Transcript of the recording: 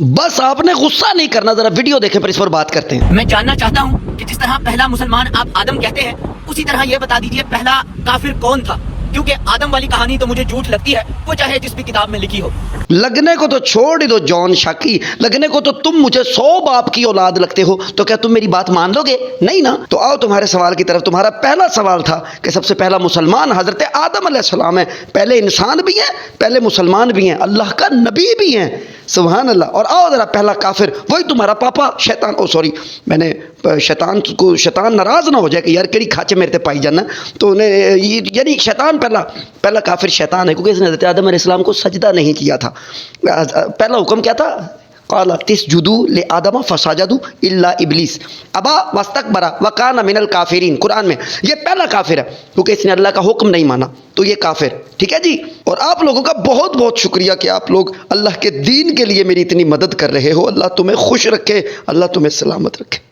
बस आपने गुस्सा नहीं करना, जरा वीडियो देखें फिर इस पर बात करते हैं। मैं जानना चाहता हूँ कि जिस तरह पहला मुसलमान आप आदम कहते हैं, उसी तरह ये बता दीजिए पहला काफिर कौन था, क्योंकि आदम वाली कहानी तो मुझे झूठ लगती है, वो चाहे जिस भी किताब में लिखी हो। लगने को तो छोड़ ही दो जॉन शाकी, लगने को तो तुम मुझे 100 बाप की औलाद लगते हो, तो क्या तुम मेरी बात मान लोगे? नहीं ना। तो आओ तुम्हारे सवाल की तरफ। तुम्हारा पहला सवाल था कि सबसे पहला मुसलमान हजरत आदम अलैहिस्सलाम है। पहले इंसान भी हैं, पहले मुसलमान भी हैं, अल्लाह का नबी भी हैं, सुभान अल्लाह। और आओ जरा पहला काफिर वही तुम्हारा पापा शैतान। ओ सॉरी, मैंने शैतान नाराज ना हो जाए कि यार केड़ी खाचे मेरे ते पाई जाना, तो उन्हें यानी शैतान पहला काफिर शैतान है, क्योंकि इसने हज़रत आदम अलैहिस्सलाम को सजदा नहीं किया था। पहला हुक्म क्या था? क़ाल तिस्जुदू ले आदम फसजदू इल्ला इब्लीस अबा वस्तकबरा व कान मिनल काफिरीन। कुरान में ये पहला काफिर है, क्योंकि इसने अल्लाह का हुक्म नहीं माना, तो ये काफिर। ठीक है जी। और आप लोगों का बहुत बहुत शुक्रिया कि आप लोग अल्लाह के दीन के लिए मेरी इतनी मदद कर रहे हो। अल्लाह तुम्हें खुश रखे, अल्लाह तुम्हें सलामत रखे।